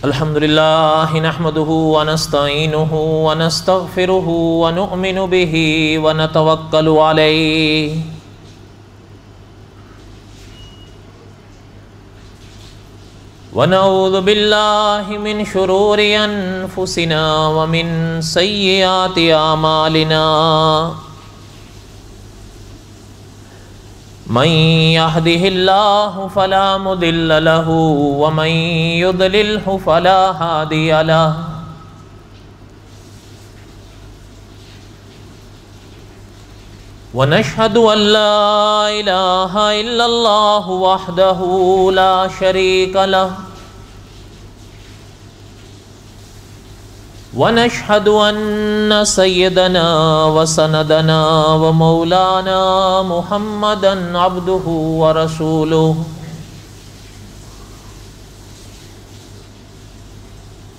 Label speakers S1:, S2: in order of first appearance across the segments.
S1: الحمد لله نحمده ونستعينه ونستغفره ونؤمن به ونتوكل عليه ونعوذ بالله من شرور أنفسنا ومن سيئات أعمالنا من يهده الله فلا مضل له ومن يضلله فلا هادي له ونشهد أن لا إله إلا الله وحده لا شريك له ونشهد أن سيدنا وسندنا ومولانا محمدا عبده ورسوله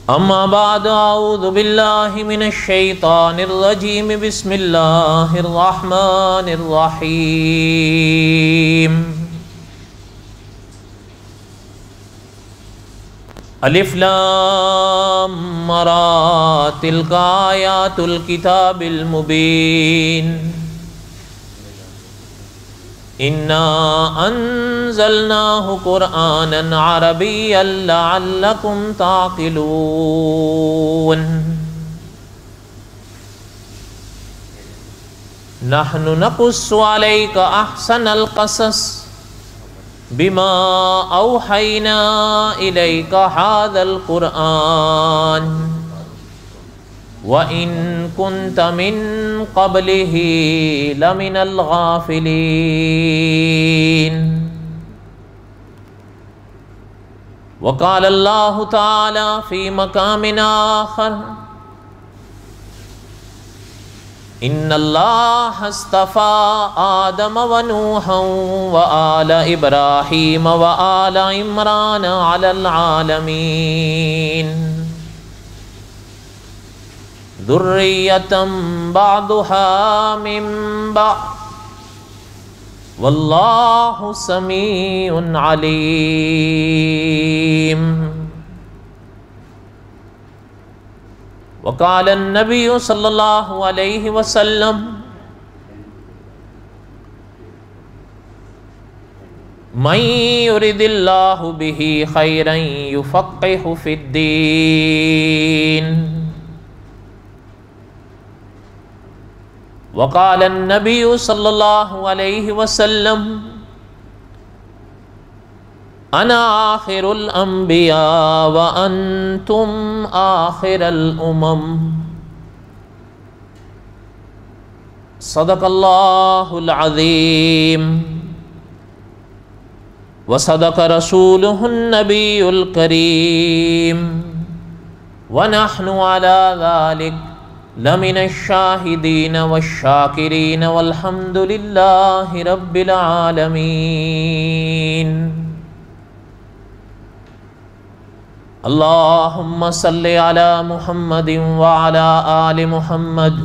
S1: أما بعد أعوذ بالله من الشيطان الرجيم بسم الله الرحمن الرحيم الف لام را تلك آیات الکتاب المبین انا انزلناه قرآنا عربیا لعلکم تعقلون نحن نقص علیک احسن القصص بما اوحینا الیک هذا القرآن وَإِن كُنْتَ مِن قَبْلِهِ لَمِنَ الْغَافِلِينَ وقال الله تعالى في مقام آخر إن الله اصطفى آدم ونوحا وآل إبراهيم وآل عمران على العالمين ذرية بعضها من بعض والله سميع عليم وقال النبي صلى الله عليه وسلم من يرد الله به خيرا يفقهه في الدين وقال النبي صلى الله عليه وسلم انا آخر الانبیاء وانتم آخر الامم صدق اللہ العظیم وصدق رسوله النبی الکریم ونحن على ذلك لمن الشاہدین والشاکرین والحمد للہ رب العالمین اللہم صلی علی محمد وعلی آل محمد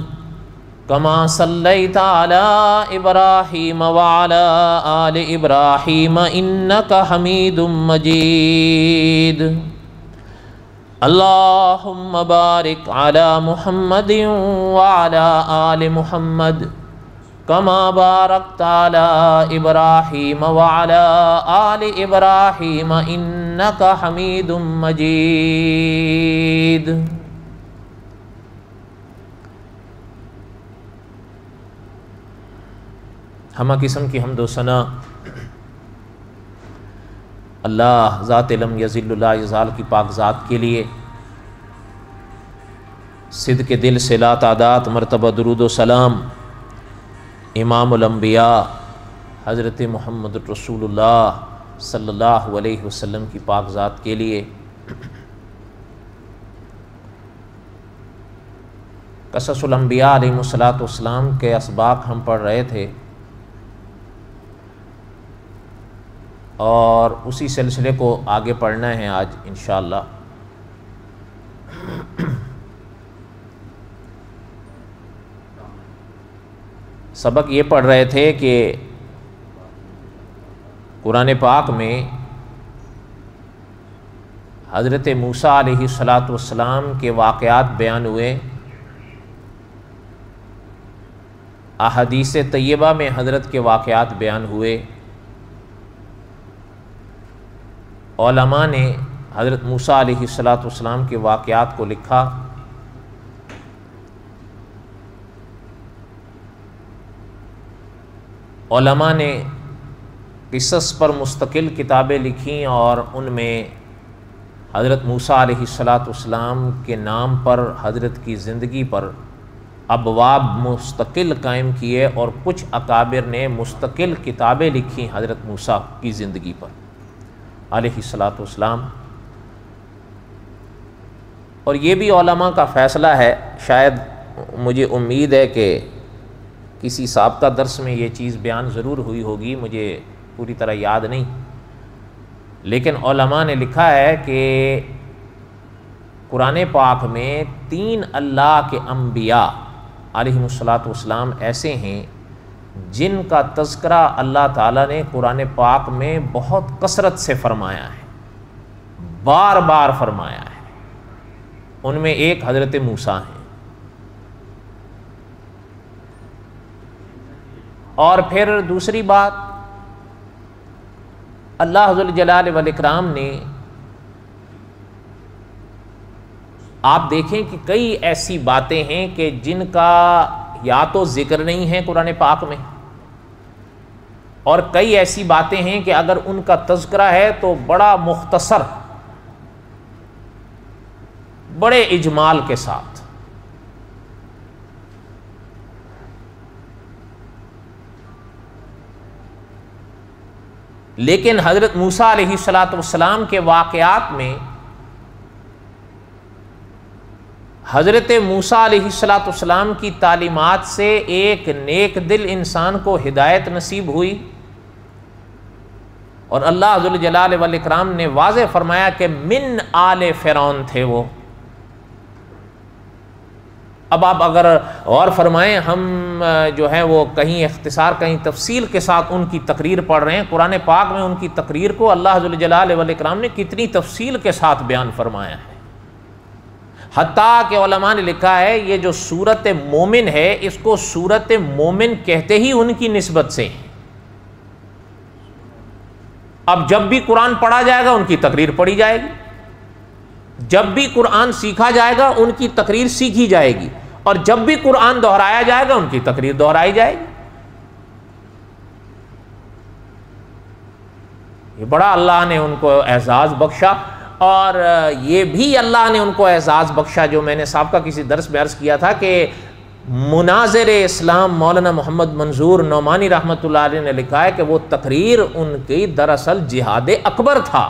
S1: کما صلیت علی ابراہیم وعلی آل ابراہیم انکا حمید مجید اللہم بارک علی محمد وعلی آل محمد کما بارکت علی ابراہیم وعلی آل ابراہیم انکا حمید مجید ہمہ قسم کی حمد و ثنا اللہ ذات لم یزل لا یزال کی پاک ذات کے لیے صدق دل سے لا تعداد مرتبہ درود و سلام امام الانبیاء حضرت محمد رسول اللہ صلی اللہ علیہ وسلم کی پاک ذات کے لیے قصص الانبیاء علیہ السلام کے اسباق ہم پڑھ رہے تھے اور اسی سلسلے کو آگے پڑھنا ہے آج انشاءاللہ۔ سبق یہ پڑھ رہے تھے کہ قرآن پاک میں حضرت موسیٰ علیہ السلام کے واقعات بیان ہوئے، احادیث طیبہ میں حضرت کے واقعات بیان ہوئے، علماء نے حضرت موسیٰ علیہ السلام کے واقعات کو لکھا۔ علماء نے قصص پر مستقل کتابیں لکھیں اور ان میں حضرت موسیٰ علیہ السلام کے نام پر، حضرت کی زندگی پر ابواب مستقل قائم کیے، اور کچھ اکابر نے مستقل کتابیں لکھی حضرت موسیٰ کی زندگی پر علیہ السلام۔ اور یہ بھی علماء کا فیصلہ ہے، شاید مجھے امید ہے کہ کسی سابقہ درس میں یہ چیز بیان ضرور ہوئی ہوگی، مجھے پوری طرح یاد نہیں، لیکن علماء نے لکھا ہے کہ قرآن پاک میں 3 اللہ کے انبیاء علیہ السلام ایسے ہیں جن کا تذکرہ اللہ تعالیٰ نے قرآن پاک میں بہت کثرت سے فرمایا ہے، بار بار فرمایا ہے۔ ان میں ایک حضرت موسیٰ ہیں، اور پھر دوسری بات، اللہ ذو الجلال والاکرام نے، آپ دیکھیں کہ کئی ایسی باتیں ہیں کہ جن کا یا تو ذکر نہیں ہے قرآن پاک میں، اور کئی ایسی باتیں ہیں کہ اگر ان کا تذکرہ ہے تو بڑا مختصر، بڑے اجمال کے ساتھ۔ لیکن حضرت موسیٰ علیہ السلام کے واقعات میں حضرت موسیٰ علیہ السلام کی تعلیمات سے ایک نیک دل انسان کو ہدایت نصیب ہوئی، اور اللہ ذو الجلال والاکرام نے واضح فرمایا کہ من آل فرعون تھے وہ۔ اب آپ اگر غور فرمائیں، ہم جو ہے وہ کہیں اختصار کہیں تفصیل کے ساتھ ان کی تقریر پڑھ رہے ہیں، قرآن پاک میں ان کی تقریر کو اللہ ذو الجلال والاکرام نے کتنی تفصیل کے ساتھ بیان فرمایا ہے، حتیٰ کہ علماء نے لکھا ہے یہ جو سورت مومن ہے اس کو سورت مومن کہتے ہی ان کی نسبت سے۔ اب جب بھی قرآن پڑھا جائے گا ان کی تقریر پڑھی جائے گی، جب بھی قرآن سیکھا جائے گا ان کی تقریر سیکھی جائے گی، اور جب بھی قرآن دہرایا جائے گا ان کی تقریر دہرائی جائے گی۔ یہ بڑا اللہ نے ان کو اعزاز بخشا، اور یہ بھی اللہ نے ان کو اعزاز بخشا جو میں نے سابقہ کسی درس میں عرض کیا تھا کہ مناظر اسلام مولانا محمد منظور نعمانی رحمۃ اللہ علیہ نے لکھا ہے کہ وہ تقریر ان کی دراصل جہاد اکبر تھا،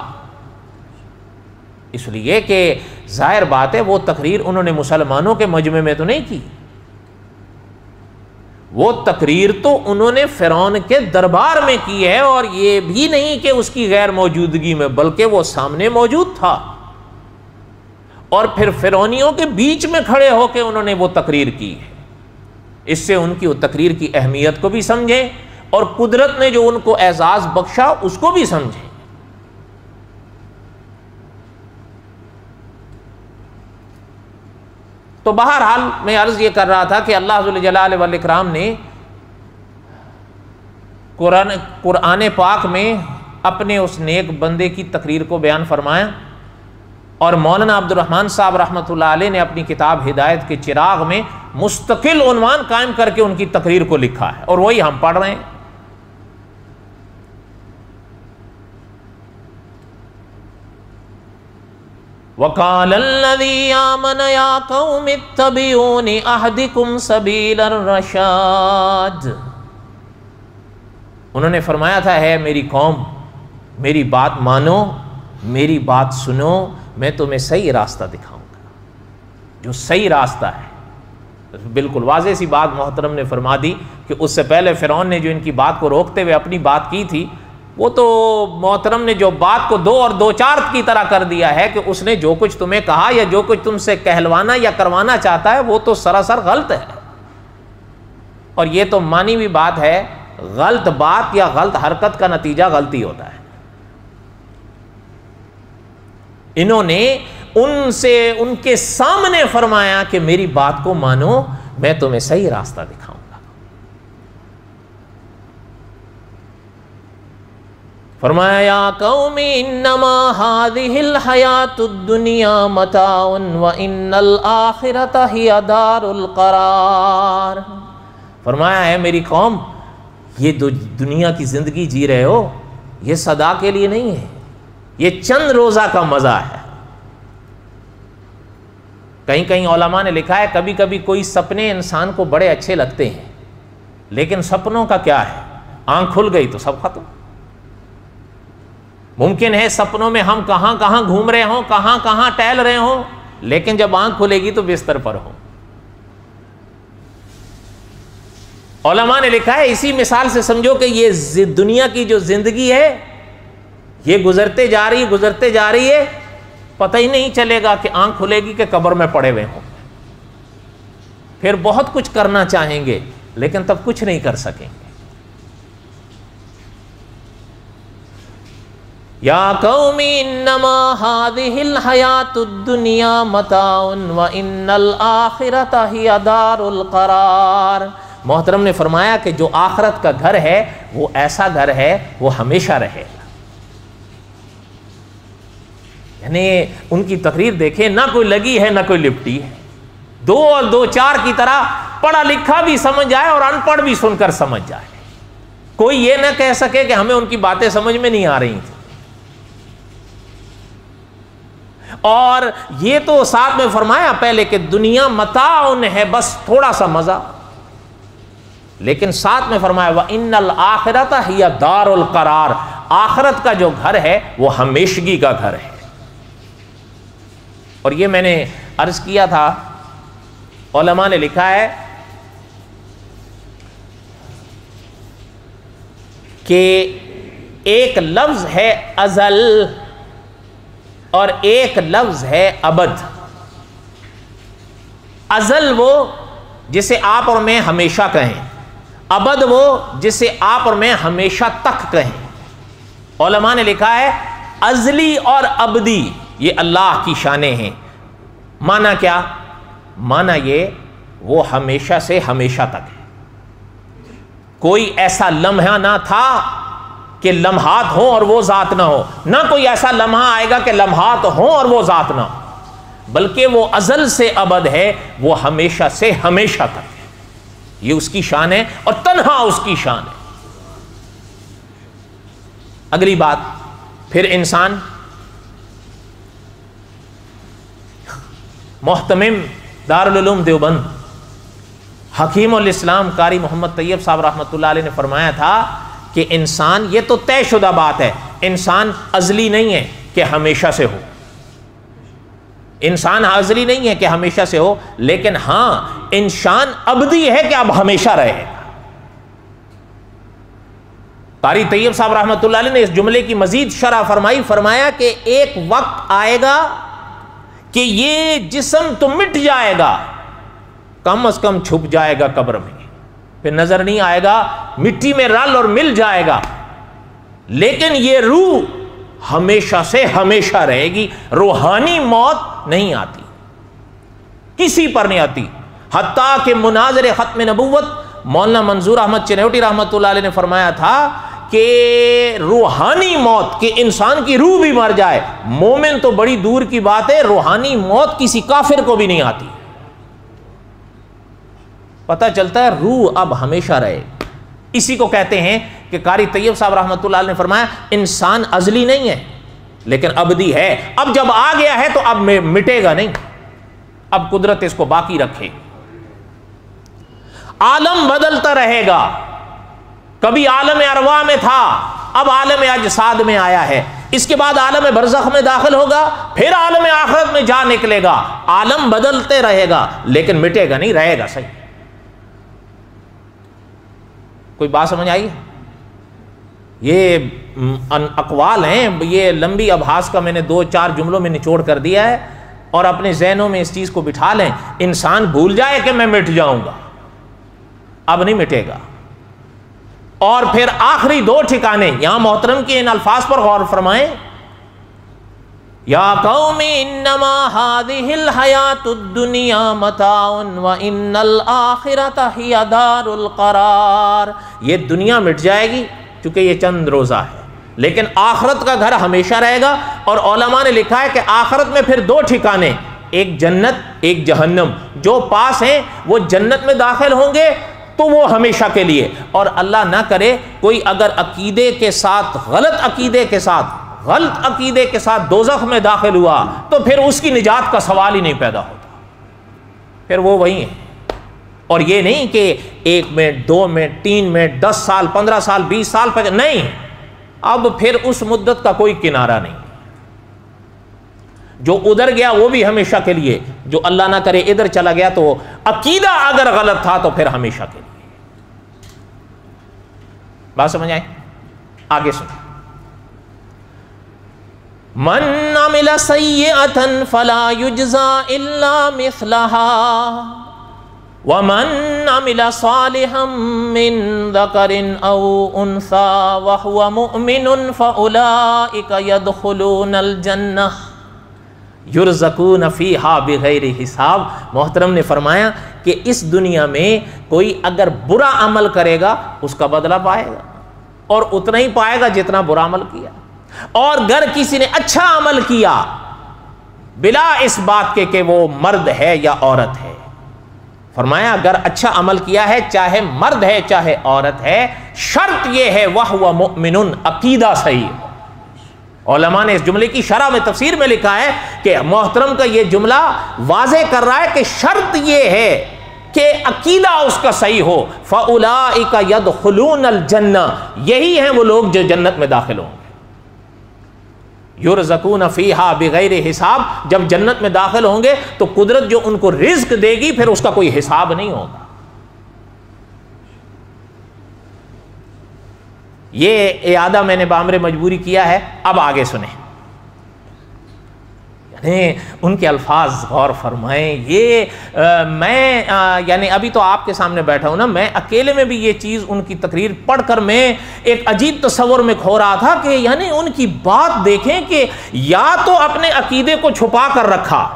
S1: اس لیے کہ ظاہر بات ہے وہ تقریر انہوں نے مسلمانوں کے مجمع میں تو نہیں کی، وہ تقریر تو انہوں نے فرعون کے دربار میں کی ہے، اور یہ بھی نہیں کہ اس کی غیر موجودگی میں، بلکہ وہ سامنے موجود تھا، اور پھر فرعونیوں کے بیچ میں کھڑے ہو کے انہوں نے وہ تقریر کی ہے۔ اس سے ان کی وہ تقریر کی اہمیت کو بھی سمجھیں، اور قدرت نے جو ان کو اعزاز بخشا اس کو بھی سمجھیں۔ تو بہرحال میں عرض یہ کر رہا تھا کہ اللہ ذو الجلال والاکرام نے قرآن پاک میں اپنے اس نیک بندے کی تقریر کو بیان فرمایا، اور مولانا عبد الرحمن صاحب رحمۃ اللہ علیہ نے اپنی کتاب ہدایت کے چراغ میں مستقل عنوان قائم کر کے ان کی تقریر کو لکھا ہے، اور وہی ہم پڑھ رہے ہیں۔ وَقَالَ الَّذِي آمَنَ يَا قَوْمِ اتَّبِعُونِ أَهْدِكُمْ سَبِيلَ الرَّشَادِ، انہوں نے فرمایا تھا ہے میری قوم میری بات مانو، میری بات سنو، میں تمہیں صحیح راستہ دکھاؤں گا جو صحیح راستہ ہے۔ بالکل واضح سی بات محترم نے فرما دی کہ اس سے پہلے فرعون نے جو ان کی بات کو روکتے ہوئے اپنی بات کی تھی، وہ تو محترم نے جو بات کو دو اور دو چار کی طرح کر دیا ہے کہ اس نے جو کچھ تمہیں کہا یا جو کچھ تم سے کہلوانا یا کروانا چاہتا ہے وہ تو سراسر غلط ہے۔ اور یہ تو مانی ہوئی بات ہے غلط بات یا غلط حرکت کا نتیجہ غلطی ہوتا ہے. انہوں نے ان کے سامنے فرمایا کہ میری بات کو مانو، میں تمہیں صحیح راستہ دکھاؤں گا. فرمایا یا قوم انما هذه الحیات الدنیا متاع وان الآخرۃ ہی دار القرار. فرمایا ہے میری قوم، یہ دنیا کی زندگی جی رہے ہو، یہ سدا کے لیے نہیں ہے، یہ چند روزہ کا مزہ ہے. کہیں کہیں علماء نے لکھا ہے کبھی کبھی کوئی سپنے انسان کو بڑے اچھے لگتے ہیں، لیکن سپنوں کا کیا ہے، آنکھ کھل گئی تو سب ختم. ممکن ہے سپنوں میں ہم کہاں کہاں گھوم رہے ہوں، کہاں کہاں ٹہل رہے ہوں، لیکن جب آنکھ کھلے گی تو بستر پر ہوں. علماء نے لکھا ہے اسی مثال سے سمجھو کہ یہ دنیا کی جو زندگی ہے یہ گزرتے جا رہی ہے، پتہ ہی نہیں چلے گا کہ آنکھ کھلے گی کہ قبر میں پڑے ہوئے ہوں. پھر بہت کچھ کرنا چاہیں گے لیکن تب کچھ نہیں کر سکیں گے. یا قوم انما هذه الحیات الدنیا متاع وان الآخرۃ ہی دار القرار. محترم نے فرمایا کہ جو آخرت کا گھر ہے وہ ایسا گھر ہے وہ ہمیشہ رہے گا. یعنی ان کی تقریر دیکھیں، نہ کوئی لگی ہے نہ کوئی لپٹی ہے. 2 اور 2 4 کی طرح پڑھا لکھا بھی سمجھ جائے اور ان پڑھ بھی سن کر سمجھ جائے. کوئی یہ نہ کہہ سکے کہ ہمیں ان کی باتیں سمجھ میں نہیں آ رہی تھیں. اور یہ تو ساتھ میں فرمایا پہلے کہ دنیا متاع ہے، بس تھوڑا سا مزہ، لیکن ساتھ میں فرمایا وَإِنَّ الْآخِرَةَ هِيَ دَارُ الْقَرَارِ. آخرت کا جو گھر ہے وہ ہمیشگی کا گھر ہے. اور یہ میں نے عرض کیا تھا، علماء نے لکھا ہے کہ ایک لفظ ہے ازل اور ایک لفظ ہے ابد. ازل وہ جسے آپ اور میں ہمیشہ کہیں، ابد وہ جسے آپ اور میں ہمیشہ تک کہیں. علماء نے لکھا ہے ازلی اور ابدی یہ اللہ کی شانیں ہیں. معنی کیا؟ معنی یہ وہ ہمیشہ سے ہمیشہ تک ہے. کوئی ایسا لمحہ نہ تھا کہ لمحات ہوں اور وہ ذات نہ ہو، نہ کوئی ایسا لمحہ آئے گا کہ لمحات ہوں اور وہ ذات نہ ہو، بلکہ وہ ازل سے ابد ہے، وہ ہمیشہ سے ہمیشہ تک ہے. یہ اس کی شان ہے اور تنہا اس کی شان ہے. اگلی بات، پھر انسان محتمم دارالعلوم دیوبند حکیم الاسلام قاری محمد طیب صاحب رحمۃ اللہ علیہ نے فرمایا تھا کہ انسان، یہ تو طے شدہ بات ہے، انسان ازلی نہیں ہے کہ ہمیشہ سے ہو، انسان ازلی نہیں ہے کہ ہمیشہ سے ہو، لیکن ہاں انسان ابدی ہے کہ اب ہمیشہ رہے گا. قاری طیب صاحب رحمۃ اللہ علیہ نے اس جملے کی مزید شرح فرمایا کہ ایک وقت آئے گا کہ یہ جسم تو مٹ جائے گا، کم از کم چھپ جائے گا قبر میں، پھر نظر نہیں آئے گا، مٹی میں رل اور مل جائے گا، لیکن یہ روح ہمیشہ سے ہمیشہ رہے گی. روحانی موت نہیں آتی، کسی پر نہیں آتی. حتیٰ کہ مناظر ختم نبوت مولانا منظور احمد چنوٹی رحمۃ اللہ علیہ نے فرمایا تھا کہ روحانی موت، کہ انسان کی روح بھی مر جائے، مومن تو بڑی دور کی بات ہے، روحانی موت کسی کافر کو بھی نہیں آتی. پتہ چلتا ہے روح اب ہمیشہ رہے. اسی کو کہتے ہیں کہ قاری طیب صاحب رحمۃ اللہ علیہ نے فرمایا انسان ازلی نہیں ہے لیکن ابدی ہے. اب جب آ گیا ہے تو اب مٹے گا نہیں، اب قدرت اس کو باقی رکھے. عالم بدلتا رہے گا، کبھی عالم ارواح میں تھا، اب عالم اجساد میں آیا ہے، اس کے بعد عالم برزخ میں داخل ہوگا، پھر عالم آخرت میں جا نکلے گا. عالم بدلتے رہے گا لیکن مٹے گا نہیں، رہے گا. صحیح کوئی بات سمجھ آئی؟ یہ اقوال ہیں، یہ لمبی ابحاث کا میں نے 2-4 جملوں میں نچوڑ کر دیا ہے، اور اپنے ذہنوں میں اس چیز کو بٹھا لیں. انسان بھول جائے کہ میں مٹ جاؤں گا، اب نہیں مٹے گا. اور پھر آخری دو ٹھکانے یہاں محترم کے ان الفاظ پر غور فرمائیں، یا قوم انما هذه الحیات الدنیا متاع وان الآخرۃ ہی دار القرار. یہ دنیا مٹ جائے گی چونکہ یہ چند روزہ ہے، لیکن آخرت کا گھر ہمیشہ رہے گا. اور علماء نے لکھا ہے کہ آخرت میں پھر دو ٹھکانے، ایک جنت ایک جہنم. جو پاس ہیں وہ جنت میں داخل ہوں گے تو وہ ہمیشہ کے لیے، اور اللہ نہ کرے کوئی اگر عقیدے کے ساتھ غلط عقیدے کے ساتھ دوزخ میں داخل ہوا تو پھر اس کی نجات کا سوال ہی نہیں پیدا ہوتا، پھر وہ وہی ہے. اور یہ نہیں کہ 1 منٹ 2 منٹ 3 منٹ 10 سال 15 سال 20 سال نہیں، اب پھر اس مدت کا کوئی کنارہ نہیں. جو ادھر گیا وہ بھی ہمیشہ کے لیے، جو اللہ نہ کرے ادھر چلا گیا تو عقیدہ اگر غلط تھا تو پھر ہمیشہ کے لیے. بات سمجھ آئے؟ آگے سنیں. من عمل سیئۃ فلا یجزا الا مثلها ومن عمل صالحا من ذکر او انثى وهو مؤمن فاولئک يدخلون الجنہ یرزقون فیہا بغیر حساب. محترم نے فرمایا کہ اس دنیا میں کوئی اگر برا عمل کرے گا اس کا بدلہ پائے گا، اور اتنا ہی پائے گا جتنا برا عمل کیا. اور اگر کسی نے اچھا عمل کیا بلا اس بات کے کہ وہ مرد ہے یا عورت ہے، فرمایا اگر اچھا عمل کیا ہے چاہے مرد ہے چاہے عورت ہے، شرط یہ ہے وَهُوَ مُؤْمِنٌ، عقیدہ صحیح ہو. علماء نے اس جملے کی شرح میں تفسیر میں لکھا ہے کہ محترم کا یہ جملہ واضح کر رہا ہے کہ شرط یہ ہے کہ عقیدہ اس کا صحیح ہو. فَأُولَئِكَ يَدْخُلُونَ الْجَنَّةَ، یہی ہیں وہ لوگ جو جنت میں داخل ہوں گے. یرزقون فیہا بغیر حساب، جب جنت میں داخل ہوں گے تو قدرت جو ان کو رزق دے گی پھر اس کا کوئی حساب نہیں ہوگا. یہ اعادہ میں نے بامر مجبوری کیا ہے. اب آگے سنیں، یعنی ان کے الفاظ غور فرمائیں. یہ میں یعنی ابھی تو آپ کے سامنے بیٹھا ہوں نا، میں اکیلے میں بھی یہ چیز ان کی تقریر پڑھ کر میں ایک عجیب تصور میں کھو رہا تھا کہ یعنی ان کی بات دیکھیں کہ یا تو اپنے عقیدے کو چھپا کر رکھا،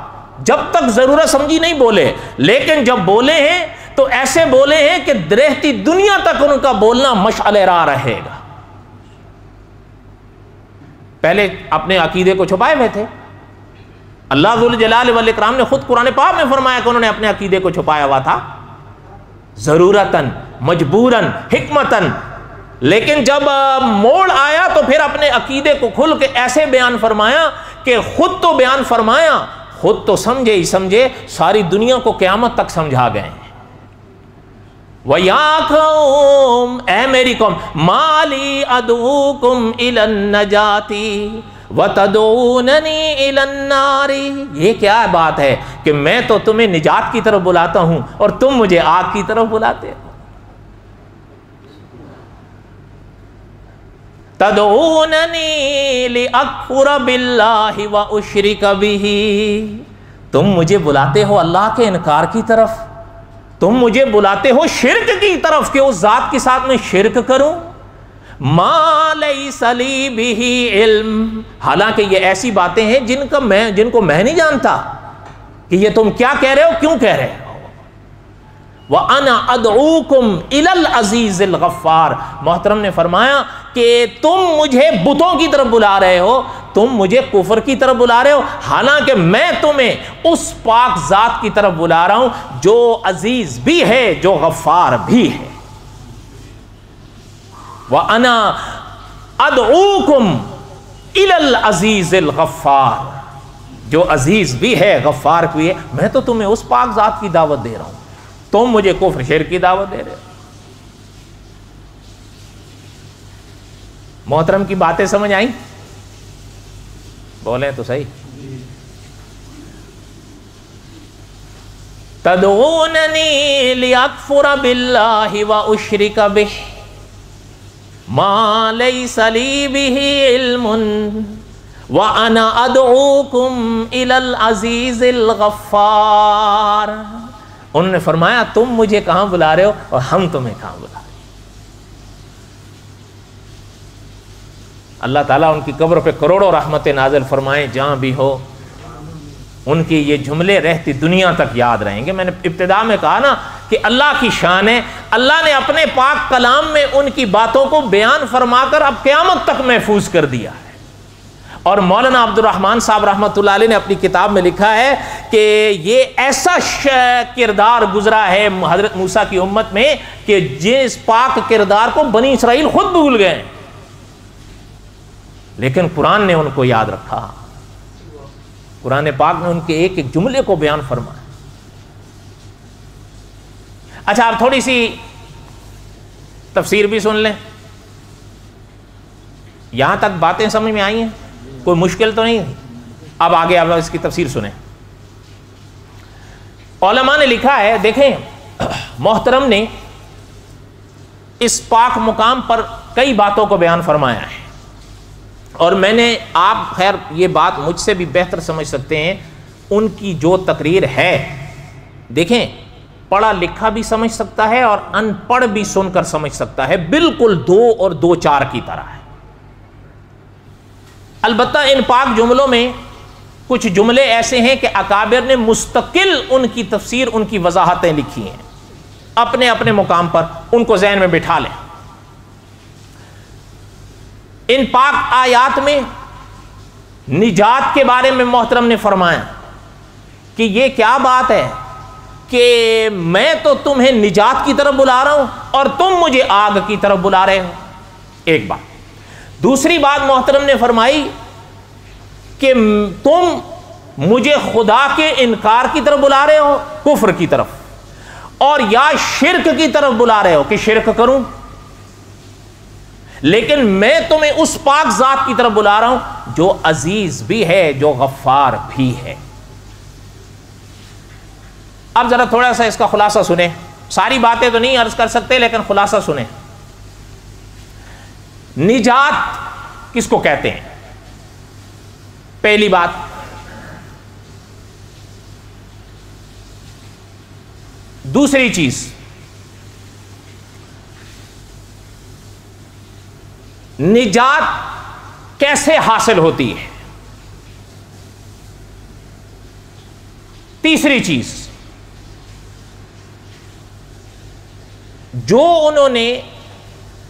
S1: جب تک ضرورت سمجھی نہیں بولے، لیکن جب بولے ہیں تو ایسے بولے ہیں کہ رہتی دنیا تک ان کا بولنا مشعل راہ رہے گا. پہلے اپنے عقیدے کو چھپائے ہوئے تھے. اللہ ذوالجلال والاکرام نے خود قرآن پاک میں فرمایا کہ انہوں نے اپنے عقیدے کو چھپایا ہوا تھا ضرورتاً مجبوراً حکمتاً، لیکن جب موڑ آیا تو پھر اپنے عقیدے کو کھل کے ایسے بیان فرمایا کہ خود تو بیان فرمایا، خود تو سمجھے ہی سمجھے، ساری دنیا کو قیامت تک سمجھا گئے ہیں. وَيَا قَوْمِ، اے میری قوم، مَا لِي أَدْعُوكُمْ إِلَى النَّجَاةِ وَتَدْعُونَنِي إِلَى النَّارِ. یہ کیا بات ہے کہ میں تو تمہیں نجات کی طرف بلاتا ہوں اور تم مجھے آگ کی طرف بلاتے ہو. تَدْعُونَنِي لِأَكْفُرَ بِاللَّهِ وَأُشْرِكَ بِهِ، تم مجھے بلاتے ہو اللہ کے انکار کی طرف، تم مجھے بلاتے ہو شرک کی طرف کہ اس ذات کے ساتھ میں شرک کروں. ما لیس لی بہ علم، حالانکہ یہ ایسی باتیں ہیں جن کو میں نہیں جانتا کہ یہ تم کیا کہہ رہے ہو، کیوں کہہ رہے ہو. وَأَنَا أَدْعُوكُمْ إِلَى الْعَزِيزِ الْغَفَّارِ، محترم نے فرمایا کہ تم مجھے بتوں کی طرف بلا رہے ہو، تم مجھے کفر کی طرف بلا رہے ہو، حالانکہ میں تمہیں اس پاک ذات کی طرف بلا رہا ہوں جو عزیز بھی ہے جو غفار بھی ہے. وَأَنَا أَدْعُوكُمْ إِلَى الْعَزِيزِ الْغَفَّارِ، جو عزیز بھی ہے غفار بھی ہے. میں تو تمہیں اس پاک ذات کی دعوت دے رہا ہوں، تم مجھے کفر شرک کی دعوت دے رہے ہو. محترم کی باتیں سمجھ آئیں؟ بولیں تو صحیح. تدعوننی لیکفر باللہ واشرک بہ ما لیس لی بہ علم وانا ادعوکم الی العزیز الغفار. انہوں نے فرمایا تم مجھے کہاں بلا رہے ہو اور ہم تمہیں کہاں بلا رہے ہیں. اللہ تعالیٰ ان کی قبر پہ کروڑوں رحمتیں نازل فرمائیں جہاں بھی ہو. ان کی یہ جملے رہتی دنیا تک یاد رہیں گے. میں نے ابتدا میں کہا نا کہ اللہ کی شان ہے, اللہ نے اپنے پاک کلام میں ان کی باتوں کو بیان فرما کر اب قیامت تک محفوظ کر دیا ہے. اور مولانا عبد الرحمن صاحب رحمۃ اللہ علیہ نے اپنی کتاب میں لکھا ہے کہ یہ ایسا کردار گزرا ہے حضرت موسیٰ کی امت میں کہ جس پاک کردار کو بنی اسرائیل خود بھول گئے, لیکن قرآن نے ان کو یاد رکھا. قرآن پاک نے ان کے ایک ایک جملے کو بیان فرمایا. اچھا آپ تھوڑی سی تفسیر بھی سن لیں. یہاں تک باتیں سمجھ میں آئی ہیں, کوئی مشکل تو نہیں. اب آگے آپ اس کی تفسیر سنیں. علماء نے لکھا ہے, دیکھیں محترم نے اس پاک مقام پر کئی باتوں کو بیان فرمایا ہے, اور میں نے, آپ خیر یہ بات مجھ سے بھی بہتر سمجھ سکتے ہیں, ان کی جو تقریر ہے, دیکھیں پڑھا لکھا بھی سمجھ سکتا ہے اور ان پڑھ بھی سن کر سمجھ سکتا ہے, بالکل 2 اور 2 4 کی طرح ہے. البتہ ان پاک جملوں میں کچھ جملے ایسے ہیں کہ اکابر نے مستقل ان کی تفسیر, ان کی وضاحتیں لکھی ہیں اپنے اپنے مقام پر, ان کو ذہن میں بٹھا لیں. ان پاک آیات میں نجات کے بارے میں محترم نے فرمایا کہ یہ کیا بات ہے کہ میں تو تمہیں نجات کی طرف بلا رہا ہوں اور تم مجھے آگ کی طرف بلا رہے ہو. ایک بات. دوسری بات محترم نے فرمائی کہ تم مجھے خدا کے انکار کی طرف بلا رہے ہو, کفر کی طرف, اور یا شرک کی طرف بلا رہے ہو کہ شرک کروں, لیکن میں تمہیں اس پاک ذات کی طرف بلا رہا ہوں جو عزیز بھی ہے, جو غفار بھی ہے. اب ذرا تھوڑا سا اس کا خلاصہ سنیں. ساری باتیں تو نہیں عرض کر سکتے, لیکن خلاصہ سنیں. نجات کس کو کہتے ہیں؟ پہلی بات, دوسری چیز, نجات کیسے حاصل ہوتی ہے؟ تیسری چیز, جو انہوں نے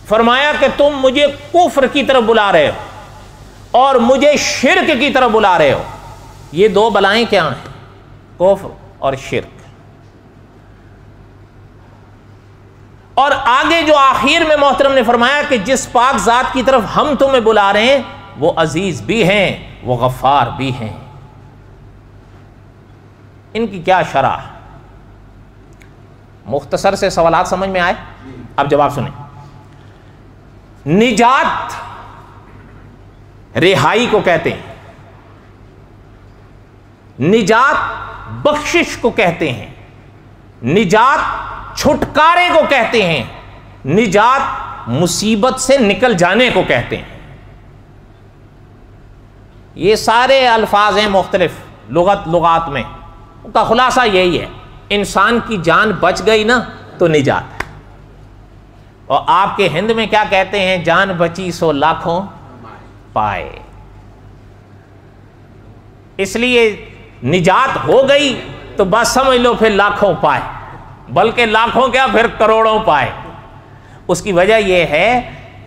S1: فرمایا کہ تم مجھے کفر کی طرف بلا رہے ہو اور مجھے شرک کی طرف بلا رہے ہو, یہ 2 بلائیں کیا ہیں؟ کفر اور شرک. اور آگے جو آخر میں محترم نے فرمایا کہ جس پاک ذات کی طرف ہم تمہیں بلا رہے ہیں وہ عزیز بھی ہیں, وہ غفار بھی ہیں. ان کی کیا شرح؟ مختصر سے سوالات سمجھ میں آئے؟ اب جواب سنیں. نجات رہائی کو کہتے ہیں, نجات بخشش کو کہتے ہیں, نجات چھٹکارے کو کہتے ہیں, نجات مصیبت سے نکل جانے کو کہتے ہیں. یہ سارے الفاظ ہیں مختلف لغات میں, ان کا خلاصہ یہی ہے, انسان کی جان بچ گئی نا تو نجات ہے. اور آپ کے ہند میں کیا کہتے ہیں؟ جان بچی سو لاکھوں پائے. اس لیے نجات ہو گئی تو بس سمجھ لو پھر لاکھوں پائے, بلکہ لاکھوں کیا پھر کروڑوں پائے. اس کی وجہ یہ ہے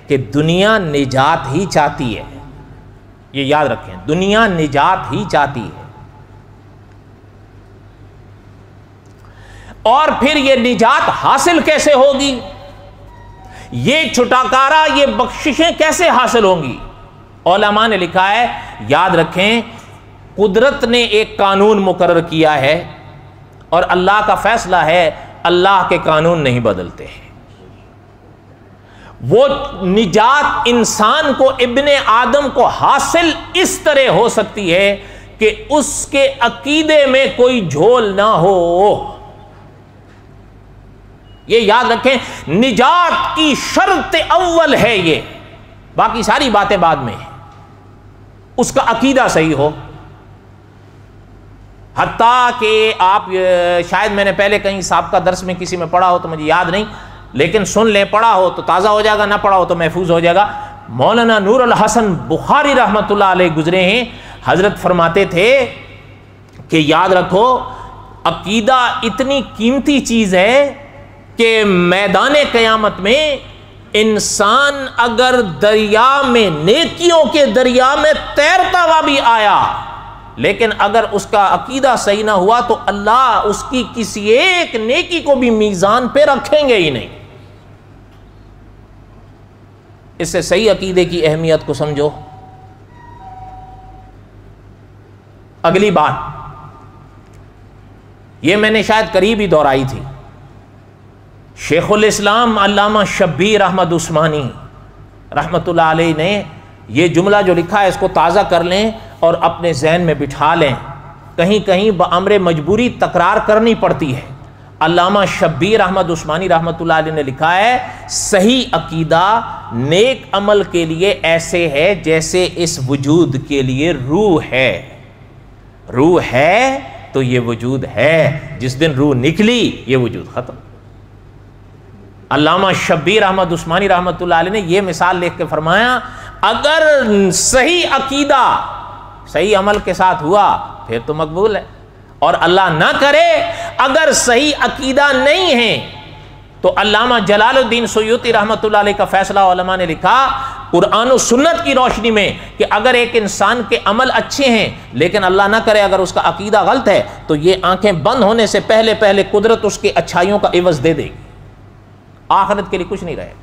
S1: کہ دنیا نجات ہی چاہتی ہے, یہ یاد رکھیں, دنیا نجات ہی چاہتی ہے. اور پھر یہ نجات حاصل کیسے ہوگی؟ یہ چھٹکارا, یہ بخششیں کیسے حاصل ہوں گی؟ علماء نے لکھا ہے, یاد رکھیں, قدرت نے ایک قانون مقرر کیا ہے اور اللہ کا فیصلہ ہے, اللہ کے قانون نہیں بدلتے. وہ نجات انسان کو, ابن آدم کو حاصل اس طرح ہو سکتی ہے کہ اس کے عقیدے میں کوئی جھول نہ ہو. یہ یاد رکھیں, نجات کی شرط اول ہے یہ, باقی ساری باتیں بعد میں ہیں. اس کا عقیدہ صحیح ہو. حتیٰ کہ آپ, شاید میں نے پہلے کہیں سابقہ درس میں کسی میں پڑھا ہو تو مجھے یاد نہیں, لیکن سن لیں, پڑھا ہو تو تازہ ہو جائے گا, نہ پڑھا ہو تو محفوظ ہو جائے گا. مولانا نور الحسن بخاری رحمۃ اللہ علیہ گزرے ہیں، حضرت فرماتے تھے کہ یاد رکھو عقیدہ اتنی قیمتی چیز ہے کہ میدان قیامت میں انسان اگر دریا میں، نیکیوں کے دریا میں تیرتا ہوا بھی آیا، لیکن اگر اس کا عقیدہ صحیح نہ ہوا تو اللہ اس کی کسی ایک نیکی کو بھی میزان پہ رکھیں گے ہی نہیں۔ اس سے صحیح عقیدے کی اہمیت کو سمجھو۔ اگلی بات یہ میں نے شاید قریب ہی دہرائی تھی، شیخ الاسلام علامہ شبیر احمد عثمانی رحمۃ اللہ علیہ نے یہ جملہ جو لکھا ہے اس کو تازہ کر لیں اور اپنے ذہن میں بٹھا لیں، کہیں کہیں بامر مجبوری تکرار کرنی پڑتی ہے۔ علامہ شبیر احمد عثمانی رحمۃ اللہ علیہ نے لکھا ہے صحیح عقیدہ نیک عمل کے لیے ایسے ہے جیسے اس وجود کے لیے روح ہے۔ روح ہے تو یہ وجود ہے، جس دن روح نکلی یہ وجود ختم۔ علامہ شبیر احمد عثمانی رحمۃ اللہ علیہ نے یہ مثال لکھ کے فرمایا اگر صحیح عقیدہ صحیح عمل کے ساتھ ہوا پھر تو مقبول ہے، اور اللہ نہ کرے اگر صحیح عقیدہ نہیں ہے تو علامہ جلال الدین سیوطی رحمۃ اللہ علیہ کا فیصلہ علماء نے لکھا قرآن و سنت کی روشنی میں کہ اگر ایک انسان کے عمل اچھے ہیں لیکن اللہ نہ کرے اگر اس کا عقیدہ غلط ہے تو یہ آنکھیں بند ہونے سے پہلے پہلے قدرت اس کی اچھائیوں کا عوض دے دے گی، آخرت کے لیے کچھ نہیں رہے۔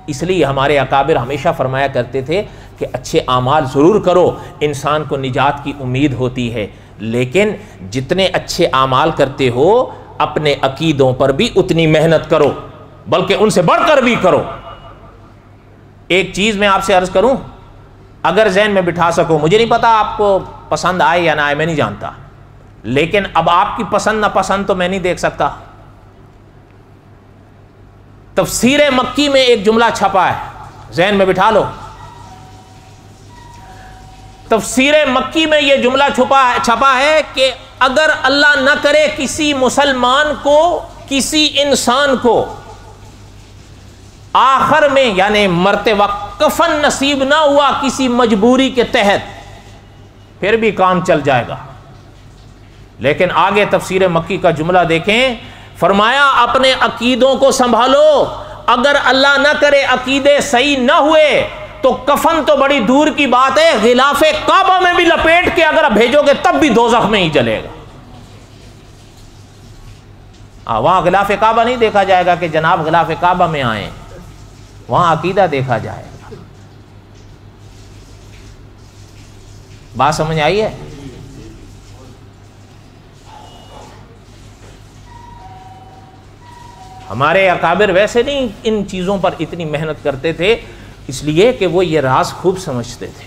S1: اس لیے ہمارے اکابر ہمیشہ فرمایا کرتے تھے کہ اچھے اعمال ضرور کرو، انسان کو نجات کی امید ہوتی ہے، لیکن جتنے اچھے اعمال کرتے ہو اپنے عقیدوں پر بھی اتنی محنت کرو، بلکہ ان سے بڑھ کر بھی کرو۔ ایک چیز میں آپ سے عرض کروں، اگر ذہن میں بٹھا سکو، مجھے نہیں پتا آپ کو پسند آئے یا نہ آئے، میں نہیں جانتا، لیکن اب آپ کی پسند نہ پسند تو میں نہیں دیکھ سکتا۔ تفسیر مکی میں ایک جملہ چھپا ہے، ذہن میں بٹھا لو، تفسیر مکی میں یہ جملہ چھپا ہے کہ اگر اللہ نہ کرے کسی مسلمان کو، کسی انسان کو آخر میں یعنی مرتے وقت کفن نصیب نہ ہوا کسی مجبوری کے تحت، پھر بھی کام چل جائے گا۔ لیکن آگے تفسیر مکی کا جملہ دیکھیں، فرمایا اپنے عقیدوں کو سنبھالو، اگر اللہ نہ کرے عقیدے صحیح نہ ہوئے تو کفن تو بڑی دور کی بات ہے، غلاف کعبہ میں بھی لپیٹ کے اگر بھیجو گے تب بھی دوزخ میں ہی جلے گا۔ وہاں غلاف کعبہ نہیں دیکھا جائے گا کہ جناب غلاف کعبہ میں آئیں، وہاں عقیدہ دیکھا جائے گا۔ بات سمجھ آئی ہے؟ ہمارے اکابر ویسے نہیں ان چیزوں پر اتنی محنت کرتے تھے، اس لیے کہ وہ یہ راز خوب سمجھتے تھے۔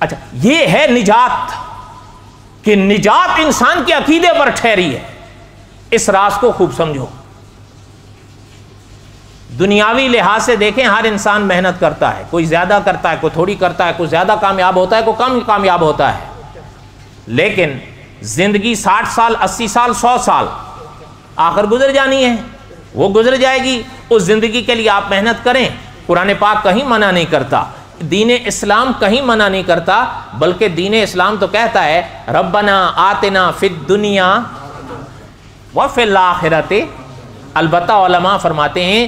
S1: اچھا یہ ہے نجات، کہ نجات انسان کے عقیدے پر ٹھہری ہے، اس راز کو خوب سمجھو۔ دنیاوی لحاظ سے دیکھیں ہر انسان محنت کرتا ہے، کوئی زیادہ کرتا ہے، کوئی تھوڑی کرتا ہے، کوئی زیادہ کامیاب ہوتا ہے، کوئی کم کامیاب ہوتا ہے، لیکن زندگی 60 سال 80 سال 100 سال آخر گزر جانی ہے، وہ گزر جائے گی، اس زندگی کے لیے آپ محنت کریں۔ قرآن پاک کہیں منع نہیں کرتا، دین اسلام کہیں منع نہیں کرتا، بلکہ دین اسلام تو کہتا ہے ربنا آتنا فی الدنیا وفی الآخرۃ۔ البتہ علماء فرماتے ہیں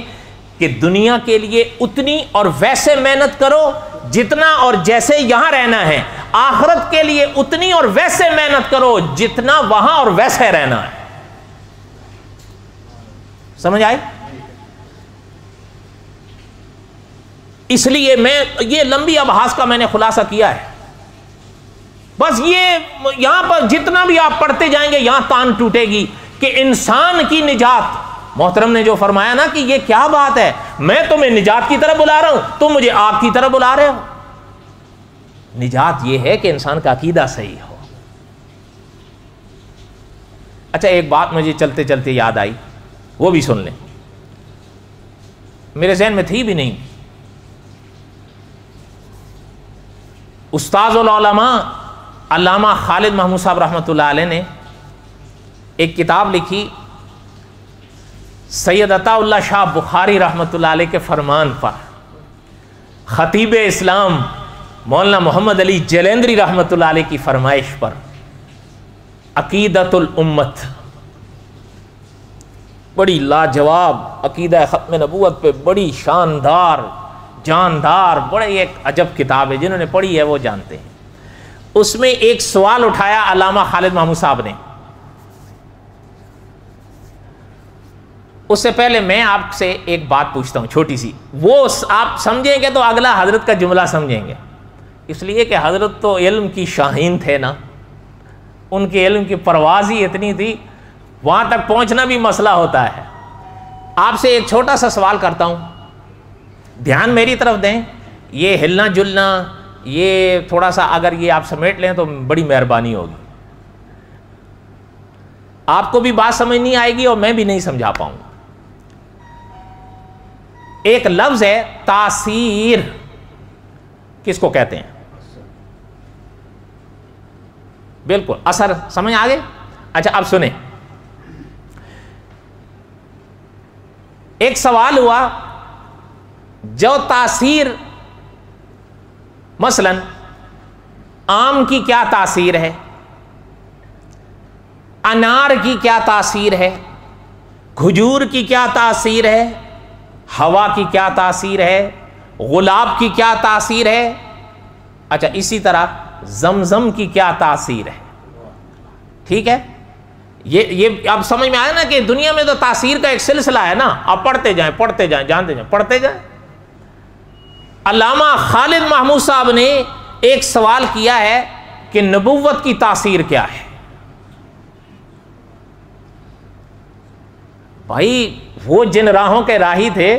S1: کہ دنیا کے لیے اتنی اور ویسے محنت کرو جتنا اور جیسے یہاں رہنا ہے، آخرت کے لیے اتنی اور ویسے محنت کرو جتنا وہاں اور ویسے رہنا ہے۔ سمجھ آئی؟ اس لیے میں یہ لمبی ابحاث کا میں نے خلاصہ کیا ہے، بس یہ یہاں پر جتنا بھی آپ پڑھتے جائیں گے یہاں تان ٹوٹے گی کہ انسان کی نجات۔ محترم نے جو فرمایا نا کہ یہ کیا بات ہے، میں تمہیں نجات کی طرف بلا رہا ہوں، تم مجھے آگ کی طرف بلا رہے ہو۔ نجات یہ ہے کہ انسان کا عقیدہ صحیح ہو۔ اچھا ایک بات مجھے چلتے چلتے یاد آئی، وہ بھی سن لیں، میرے ذہن میں تھی بھی نہیں۔ استاذ العلماء علامہ خالد محمود صاحب رحمۃ اللہ علیہ نے ایک کتاب لکھی سید عطا اللہ شاہ بخاری رحمۃ اللہ علیہ کے فرمان پر خطیب اسلام مولانا محمد علی جلیندری رحمۃ اللہ علیہ کی فرمائش پر عقیدۃ الامت، بڑی لاجواب عقیدہ ختم نبوت پہ بڑی شاندار جاندار بڑے ایک عجب کتاب ہے، جنہوں نے پڑھی ہے وہ جانتے ہیں۔ اس میں ایک سوال اٹھایا علامہ خالد محمود صاحب نے۔ اس سے پہلے میں آپ سے ایک بات پوچھتا ہوں چھوٹی سی، وہ آپ سمجھیں گے تو اگلا حضرت کا جملہ سمجھیں گے، اس لیے کہ حضرت تو علم کی شاہین تھے نا، ان کے علم کی پرواز ہی اتنی تھی، وہاں تک پہنچنا بھی مسئلہ ہوتا ہے۔ آپ سے ایک چھوٹا سا سوال کرتا ہوں، دھیان میری طرف دیں، یہ ہلنا جلنا یہ تھوڑا سا اگر یہ آپ سمیٹ لیں تو بڑی مہربانی ہوگی، آپ کو بھی بات سمجھ نہیں آئے گی اور میں بھی نہیں سمجھا پاؤں گا۔ ایک لفظ ہے تاثیر، کس کو کہتے ہیں؟ بالکل اثر، سمجھ آگے؟ اچھا اب سنیں، ایک سوال ہوا، جو تاثیر مثلا آم کی کیا تاثیر ہے، انار کی کیا تاثیر ہے، کھجور کی کیا تاثیر ہے، ہوا کی کیا تاثیر ہے، گلاب کی کیا تاثیر ہے، اچھا اسی طرح زمزم کی کیا تاثیر ہے، ٹھیک ہے؟ یہ اب سمجھ میں آیا نا کہ دنیا میں تو تاثیر کا ایک سلسلہ ہے نا، آپ پڑھتے جائیں جانتے جائیں پڑھتے جائیں۔ علامہ خالد محمود صاحب نے ایک سوال کیا ہے کہ نبوت کی تاثیر کیا ہے؟ بھائی وہ جن راہوں کے راہی تھے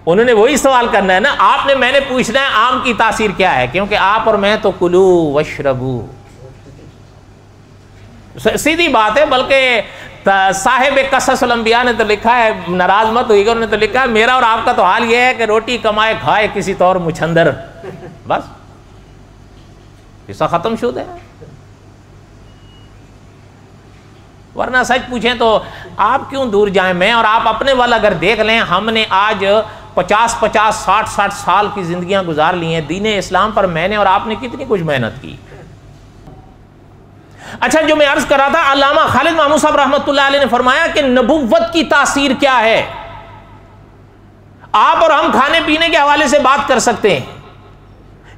S1: انہوں نے وہی سوال کرنا ہے نا، آپ نے میں نے پوچھنا ہے آم کی تاثیر کیا ہے، کیونکہ آپ اور میں تو کلو وشربو، سیدھی بات ہے۔ بلکہ صاحب قصص الانبیاء نے تو لکھا ہے، ناراض مت ہوئیے گا، انہوں نے تو لکھا ہے میرا اور آپ کا تو حال یہ ہے کہ روٹی کمائے کھائے کسی طور مچھندر، بس قصہ ختم شد ہے۔ ورنہ سچ پوچھیں تو آپ کیوں دور جائیں، میں اور آپ اپنے والا اگر دیکھ لیں، ہم نے آج 50 60 سال کی زندگیاں گزار لی ہیں دین اسلام پر، میں نے اور آپ نے کتنی کچھ محنت کی۔ اچھا جو میں عرض کر رہا تھا، علامہ خالد محمود صاحب رحمۃ اللہ علیہ نے فرمایا کہ نبوت کی تاثیر کیا ہے۔ آپ اور ہم کھانے پینے کے حوالے سے بات کر سکتے ہیں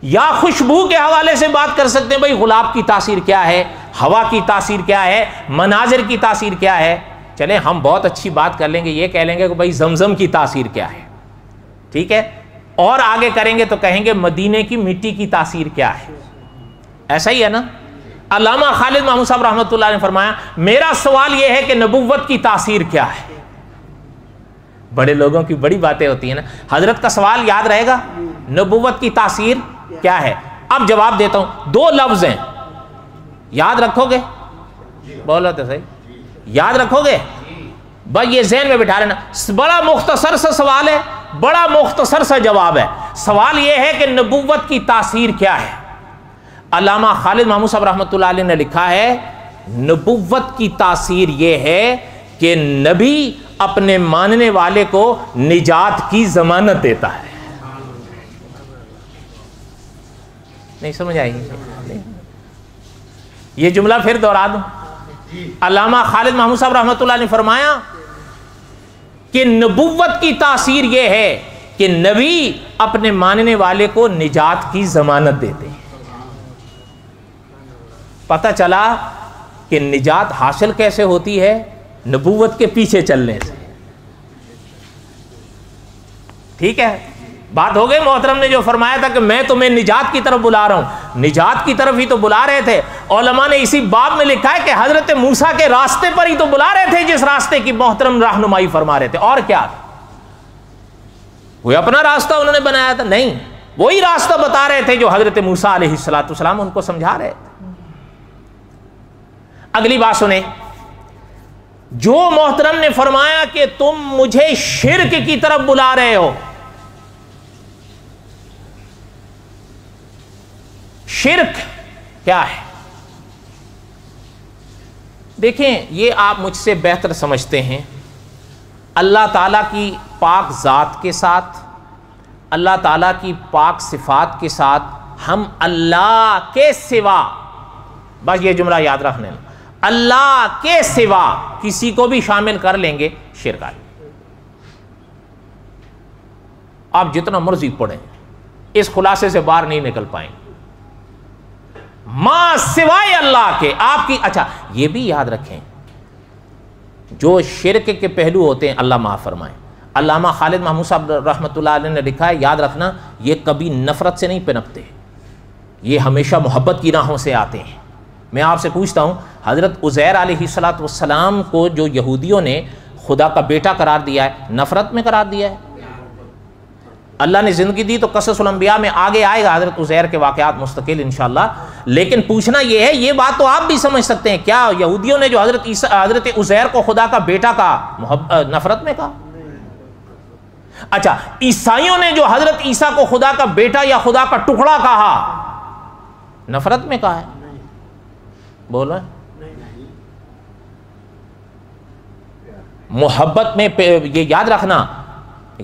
S1: یا خوشبو کے حوالے سے بات کر سکتے ہیں، بھئی گلاب کی تاثیر کیا ہے، ہوا کی تاثیر کیا ہے، مناظر کی تاثیر کیا ہے۔ چلیں ہم بہت اچھی بات کر لیں گے، یہ کہہ لیں گے کہ بھئی زمزم کی تاثیر کیا ہے، ٹھیک ہے، اور آگے کریں گے تو کہیں گے مدینے کی مٹی کی تاثیر کیا ہے، ایسا ہی ہے نا۔ علامہ خالد محمود صاحب رحمۃ اللہ نے فرمایا میرا سوال یہ ہے کہ نبوت کی تاثیر کیا ہے۔ بڑے لوگوں کی بڑی باتیں ہوتی ہیں نا، حضرت کا سوال یاد رہے گا، نبوت کی تاثیر کیا ہے؟ اب جواب دیتا ہوں، 2 لفظ ہیں، یاد رکھو گے؟ بولو تو صحیح، یاد رکھو گے؟ بھائی یہ ذہن میں بٹھا لینا، بڑا مختصر سا سوال ہے، بڑا مختصر سا جواب ہے۔ سوال یہ ہے کہ نبوت کی تاثیر کیا ہے؟ علامہ خالد محمود صاحب رحمۃ اللہ علیہ نے لکھا ہے نبوت کی تاثیر یہ ہے کہ نبی اپنے ماننے والے کو نجات کی ضمانت دیتا ہے۔ نہیں سمجھ آئی؟ یہ جملہ پھر دوہرا دوں، علامہ خالد محمود صاحب رحمۃ اللہ نے فرمایا کہ نبوت کی تاثیر یہ ہے کہ نبی اپنے ماننے والے کو نجات کی ضمانت دیتے ہیں۔ پتہ چلا کہ نجات حاصل کیسے ہوتی ہے؟ نبوت کے پیچھے چلنے سے، ٹھیک ہے؟ بات ہو گئی۔ محترم نے جو فرمایا تھا کہ میں تمہیں نجات کی طرف بلا رہا ہوں، نجات کی طرف ہی تو بلا رہے تھے۔ علماء نے اسی باب میں لکھا ہے کہ حضرت موسیٰ کے راستے پر ہی تو بلا رہے تھے، جس راستے کی محترم رہنمائی فرما رہے تھے، اور کیا وہ اپنا راستہ انہوں نے بنایا تھا؟ نہیں، وہی راستہ بتا رہے تھے جو حضرت موسیٰ علیہ السلام ان کو سمجھا رہے تھے۔ اگلی بات سنیں، جو محترم نے فرمایا کہ تم مجھے شرک کی طرف بلا رہے ہو، شرک کیا ہے؟ دیکھیں یہ آپ مجھ سے بہتر سمجھتے ہیں اللہ تعالیٰ کی پاک ذات کے ساتھ، اللہ تعالیٰ کی پاک صفات کے ساتھ ہم اللہ کے سوا، بس یہ جملہ یاد رکھنے، اللہ کے سوا کسی کو بھی شامل کر لیں گے، شرک ہے۔ آپ جتنا مرضی پڑھیں اس خلاصے سے باہر نہیں نکل پائیں گے۔ ماں سوائے اللہ کے آپ کی، اچھا یہ بھی یاد رکھیں جو شرک کے پہلو ہوتے ہیں اللہ معاف فرمائیں۔ علامہ خالد محمود صاحب رحمۃ اللہ علیہ نے لکھا ہے، یاد رکھنا یہ کبھی نفرت سے نہیں پنپتے، یہ ہمیشہ محبت کی راہوں سے آتے ہیں۔ میں آپ سے پوچھتا ہوں، حضرت عزیر علیہ السلام کو جو یہودیوں نے خدا کا بیٹا قرار دیا ہے، نفرت میں قرار دیا ہے؟ اللہ نے زندگی دی تو قصص الانبیاء میں آگے آئے گا حضرت عزیر کے واقعات مستقل انشاءاللہ، لیکن پوچھنا یہ ہے، یہ بات تو آپ بھی سمجھ سکتے ہیں، کیا یہودیوں نے جو حضرت عزیر کو خدا کا بیٹا کہا نفرت میں کہا؟ اچھا عیسائیوں نے جو حضرت عیسیٰ کو خدا کا بیٹا یا خدا کا ٹکڑا کہا نفرت میں کہا ہے؟ بولو محبت میں، یہ یاد رکھنا،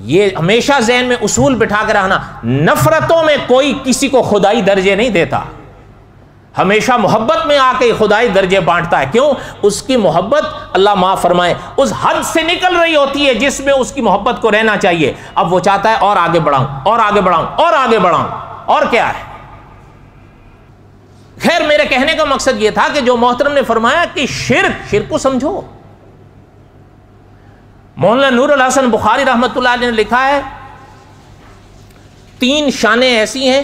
S1: یہ ہمیشہ ذہن میں اصول بٹھا کے رہنا، نفرتوں میں کوئی کسی کو خدائی درجے نہیں دیتا، ہمیشہ محبت میں آ کے خدائی درجے بانٹتا ہے۔ کیوں؟ اس کی محبت اللہ معاف فرمائے اس حد سے نکل رہی ہوتی ہے جس میں اس کی محبت کو رہنا چاہیے، اب وہ چاہتا ہے اور آگے بڑھاؤں اور آگے بڑھاؤں اور آگے بڑھاؤں، اور کیا ہے۔ خیر میرے کہنے کا مقصد یہ تھا کہ جو محترم نے فرمایا کہ شرک کو سمجھو، مولانا نور الحسن بخاری رحمۃ اللہ علیہ نے لکھا ہے 3 شانیں ایسی ہیں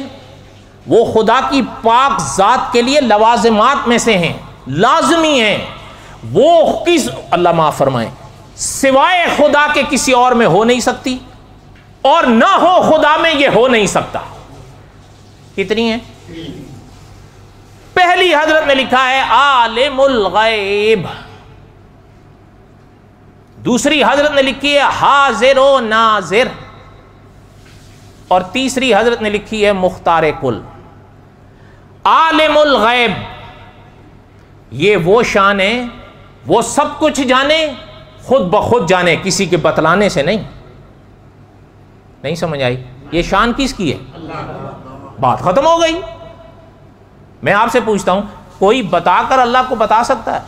S1: وہ خدا کی پاک ذات کے لیے لوازمات میں سے ہیں، لازمی ہیں، وہ کس اللہ معاف فرمائے سوائے خدا کے کسی اور میں ہو نہیں سکتی، اور نہ ہو خدا میں یہ ہو نہیں سکتا۔ کتنی ہیں؟ پہلی حضرت نے لکھا ہے عالم الغیب، دوسری حضرت نے لکھی ہے حاضر و ناظر، اور تیسری حضرت نے لکھی ہے مختار کل۔ عالم الغیب یہ وہ شان ہے، وہ سب کچھ جانے، خود بخود جانے، کسی کے بتلانے سے نہیں سمجھ آئی؟ یہ شان کس کی ہے؟ بات ختم ہو گئی۔ میں آپ سے پوچھتا ہوں، کوئی بتا کر اللہ کو بتا سکتا ہے؟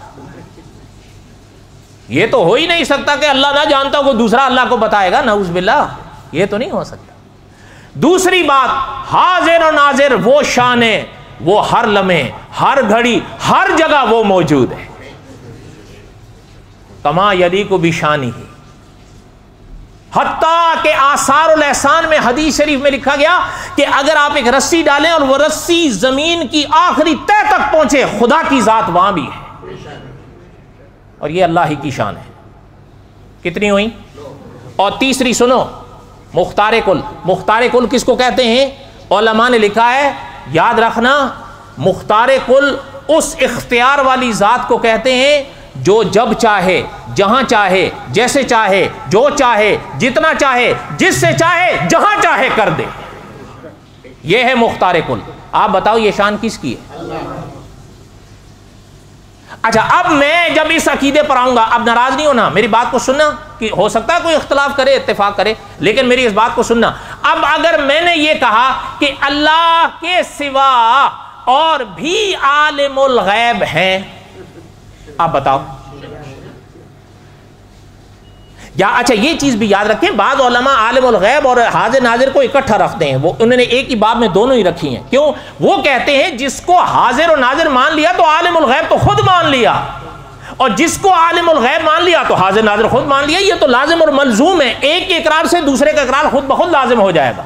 S1: یہ تو ہو ہی نہیں سکتا کہ اللہ نہ جانتا کوئی دوسرا اللہ کو بتائے گا، نعوذ باللہ، یہ تو نہیں ہو سکتا۔ دوسری بات، حاضر و ناظر وہ شان ہے، وہ ہر لمحے، ہر گھڑی، ہر جگہ وہ موجود ہے، کما یلیق بشانہ، حتیٰ کہ آثار الاحسان میں حدیث شریف میں لکھا گیا کہ اگر آپ ایک رسی ڈالیں اور وہ رسی زمین کی آخری تہ تک پہنچے، خدا کی ذات وہاں بھی ہے، اور یہ اللہ ہی کی شان ہے۔ کتنی ہوئی؟ اور تیسری سنو، مختار کل۔ مختار کل کس کو کہتے ہیں؟ علماء نے لکھا ہے، یاد رکھنا، مختار کل اس اختیار والی ذات کو کہتے ہیں جو جب چاہے، جہاں چاہے، جیسے چاہے، جو چاہے، جتنا چاہے، جس سے چاہے، جہاں چاہے کر دے، یہ ہے مختار کل۔ آپ بتاؤ یہ شان کس کی ہے؟ اچھا اب میں جب اس عقیدے پر آؤں گا، اب ناراض نہیں ہونا، میری بات کو سننا، کہ ہو سکتا ہے کوئی اختلاف کرے، اتفاق کرے، لیکن میری اس بات کو سننا۔ اب اگر میں نے یہ کہا کہ اللہ کے سوا اور بھی عالم الغیب ہیں، آپ بتاؤ، یا اچھا یہ چیز بھی یاد رکھیں، بعض علماء عالم الغیب اور حاضر ناظر کو اکٹھا رکھتے ہیں، وہ انہوں نے ایک ہی باب میں دونوں ہی رکھی ہیں۔ کیوں؟ وہ کہتے ہیں جس کو حاضر و ناظر مان لیا تو عالم الغیب تو خود مان لیا، اور جس کو عالم الغیب مان لیا تو حاضر ناظر خود مان لیا، یہ تو لازم اور ملزوم ہے، ایک کے اقرار سے دوسرے کا اقرار خود بخود لازم ہو جائے گا۔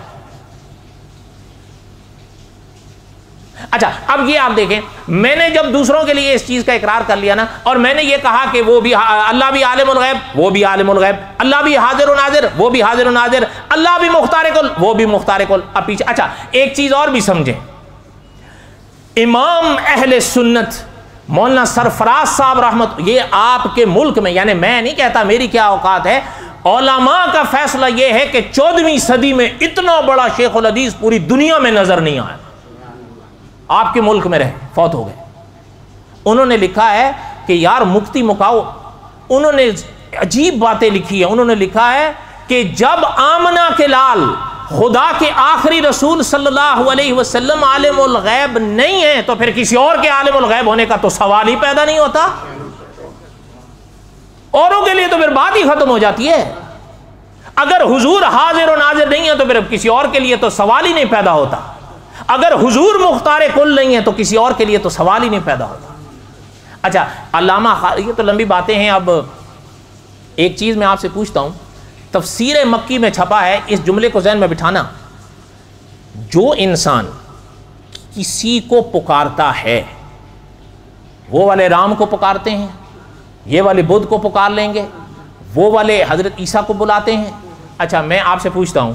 S1: اچھا اب یہ آپ دیکھیں، میں نے جب دوسروں کے لیے اس چیز کا اقرار کر لیا نا، اور میں نے یہ کہا کہ وہ بھی اللہ بھی عالم الغیب، وہ بھی عالم الغیب، اللہ بھی حاضر و ناظر، وہ بھی حاضر و ناظر، اللہ بھی مختار کل، وہ بھی مختار کل۔ اب پیچھے اچھا ایک چیز اور بھی سمجھیں، امام اہل سنت مولانا سرفراز صاحب رحمت، یہ آپ کے ملک میں، یعنی میں نہیں کہتا میری کیا اوقات ہے، علماء کا فیصلہ یہ ہے کہ 14ویں صدی میں اتنا بڑا شیخ الحدیث پوری دنیا میں نظر نہیں آیا، آپ کے ملک میں رہے، فوت ہو گئے۔ انہوں نے لکھا ہے کہ یار مکتی مکاؤ، انہوں نے عجیب باتیں لکھی ہیں. انہوں نے لکھا ہے کہ جب آمنہ کے لال خدا کے آخری رسول صلی اللہ علیہ وسلم عالم الغیب نہیں ہیں تو پھر کسی اور کے عالم الغیب ہونے کا تو سوال ہی پیدا نہیں ہوتا. اوروں کے لیے تو پھر بات ہی ختم ہو جاتی ہے. اگر حضور حاضر و ناظر نہیں ہے تو پھر کسی اور کے لیے تو سوال ہی نہیں پیدا ہوتا. اگر حضور مختار کل نہیں ہے تو کسی اور کے لیے تو سوال ہی نہیں پیدا ہوتا. اچھا علامہ یہ تو لمبی باتیں ہیں. اب ایک چیز میں آپ سے پوچھتا ہوں, تفسیر مکی میں چھپا ہے, اس جملے کو ذہن میں بٹھانا, جو انسان کسی کو پکارتا ہے, وہ والے رام کو پکارتے ہیں, یہ والے بدھ کو پکار لیں گے, وہ والے حضرت عیسیٰ کو بلاتے ہیں. اچھا میں آپ سے پوچھتا ہوں,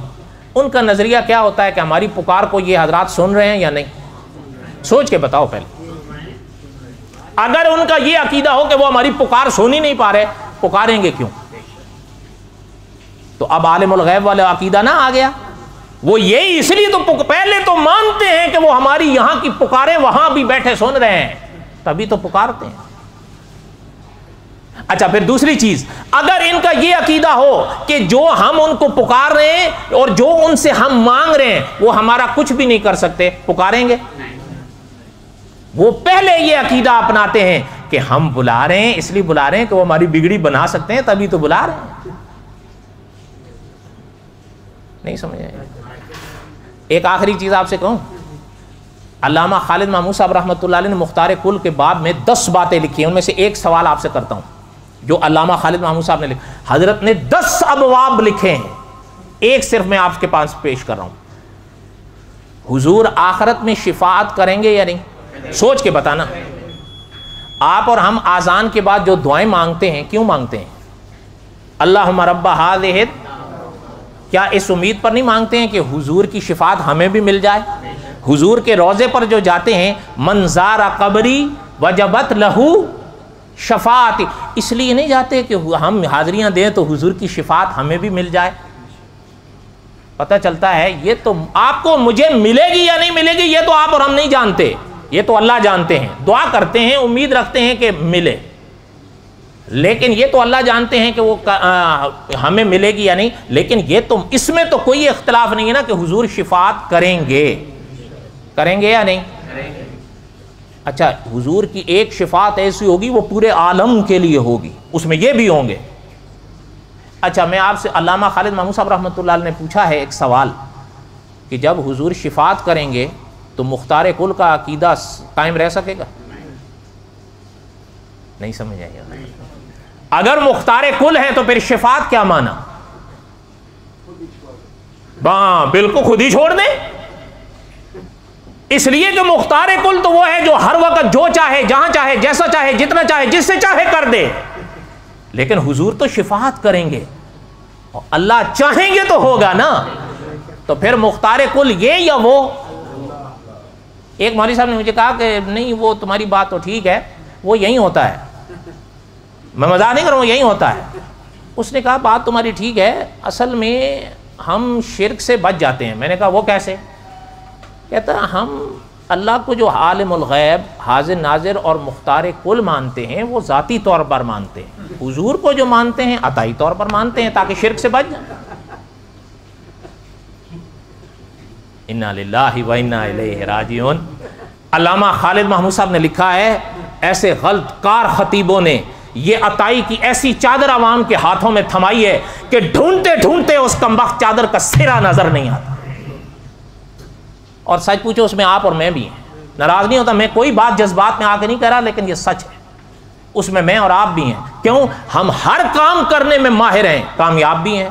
S1: ان کا نظریہ کیا ہوتا ہے کہ ہماری پکار کو یہ حضرات سن رہے ہیں یا نہیں؟ سوچ کے بتاؤ پہلے. اگر ان کا یہ عقیدہ ہو کہ وہ ہماری پکار سن ہی نہیں پا رہے, پکاریں گے کیوں؟ تو اب عالم الغیب والا عقیدہ نہ آ گیا. وہ یہی اس لیے تو پہلے تو مانتے ہیں کہ وہ ہماری یہاں کی پکاریں وہاں بھی بیٹھے سن رہے ہیں, تبھی تو پکارتے ہیں. اچھا پھر دوسری چیز, اگر ان کا یہ عقیدہ ہو کہ جو ہم ان کو پکار رہے ہیں اور جو ان سے ہم مانگ رہے ہیں وہ ہمارا کچھ بھی نہیں کر سکتے, پکاریں گے؟ وہ پہلے یہ عقیدہ اپناتے ہیں کہ ہم بلا رہے ہیں اس لیے بلا رہے ہیں کہ وہ ہماری بگڑی بنا سکتے ہیں, تبھی تو بلا رہے ہیں. نہیں سمجھ آئے؟ ایک آخری چیز آپ سے کہوں, علامہ خالد محمود صاحب رحمۃ اللہ علیہ نے مختار کل کے باب میں 10 باتیں لکھی ہیں. ان میں سے ایک سوال آپ سے کرتا ہوں جو علامہ خالد محمود صاحب نے لکھا. حضرت نے 10 ابواب لکھے ہیں, ایک صرف میں آپ کے پاس پیش کر رہا ہوں. حضور آخرت میں شفاعت کریں گے یا نہیں؟ سوچ کے بتانا. آپ اور ہم آذان کے بعد جو دعائیں مانگتے ہیں, کیوں مانگتے ہیں؟ اللہم رب ہذہ, کیا اس امید پر نہیں مانگتے ہیں کہ حضور کی شفاعت ہمیں بھی مل جائے؟ حضور کے روضے پر جو جاتے ہیں, من زار قبری وجبت لہو شفاعت, اس لیے نہیں جاتے کہ ہم حاضریاں دیں تو حضور کی شفاعت ہمیں بھی مل جائے. پتہ چلتا ہے یہ تو آپ کو مجھے ملے گی یا نہیں ملے گی یہ تو آپ اور ہم نہیں جانتے, یہ تو اللہ جانتے ہیں. دعا کرتے ہیں, امید رکھتے ہیں کہ ملے, لیکن یہ تو اللہ جانتے ہیں کہ وہ ہمیں ملے گی یا نہیں. لیکن یہ تو اس میں تو کوئی اختلاف نہیں ہے نا کہ حضور شفاعت کریں گے یا نہیں؟ اچھا حضور کی ایک شفاعت ایسی ہوگی وہ پورے عالم کے لیے ہوگی, اس میں یہ بھی ہوں گے. اچھا میں آپ سے, علامہ خالد محمود صاحب رحمۃ اللہ علیہ نے پوچھا ہے ایک سوال کہ جب حضور شفاعت کریں گے تو مختار کل کا عقیدہ قائم رہ سکے گا؟ نہیں سمجھ آئی؟ اگر مختار کل ہے تو پھر شفاعت کیا مانا؟ بالکل خود ہی چھوڑ دیں. اس لیے کہ مختار کل تو وہ ہے جو ہر وقت جو چاہے, جہاں چاہے, جیسا چاہے, جتنا چاہے, جس سے چاہے کر دے. لیکن حضور تو شفاعت کریں گے, اللہ چاہیں گے تو ہوگا نا. تو پھر مختار کل یہ یا وہ؟ ایک مولوی صاحب نے مجھے کہا کہ نہیں وہ تمہاری بات تو ٹھیک ہے, وہ یہی ہوتا ہے. میں مزاح نہیں کروں, یہی ہوتا ہے. اس نے کہا بات تمہاری ٹھیک ہے, اصل میں ہم شرک سے بچ جاتے ہیں. میں نے کہا وہ کیسے؟ کہتا ہم اللہ کو جو عالم الغیب, حاضر ناظر اور مختار کل مانتے ہیں وہ ذاتی طور پر مانتے ہیں. حضور کو جو مانتے ہیں عطائی طور پر مانتے ہیں تاکہ شرک سے بچ جائیں. انا للہ و انا الیہ راجعون. علامہ خالد محمود صاحب نے لکھا ہے ایسے غلط کار خطیبوں نے یہ عطائی کی ایسی چادر عوام کے ہاتھوں میں تھمائی ہے کہ ڈھونڈتے ڈھونڈتے اس کمبخت چادر کا سرا نظر نہیں آتا. اور سچ پوچھو اس میں آپ اور میں بھی ہیں. ناراض نہیں ہوتا, میں کوئی بات جذبات میں آ کے نہیں کہہ رہا, لیکن یہ سچ ہے. اس میں میں اور آپ بھی ہیں. کیوں؟ ہم ہر کام کرنے میں ماہر ہیں, کامیاب بھی ہیں.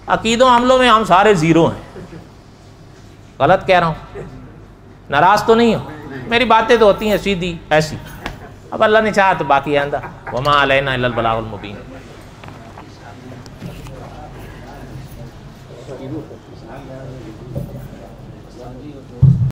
S1: عقیدوں عملوں میں ہم سارے زیرو ہیں. غلط کہہ رہا ہوں؟ ناراض تو نہیں ہو؟ میری باتیں تو ہوتی ہیں سیدھی ایسی. اب اللہ نے چاہا تو باقی آئندہ. وما علینا الا البلاغ المبین.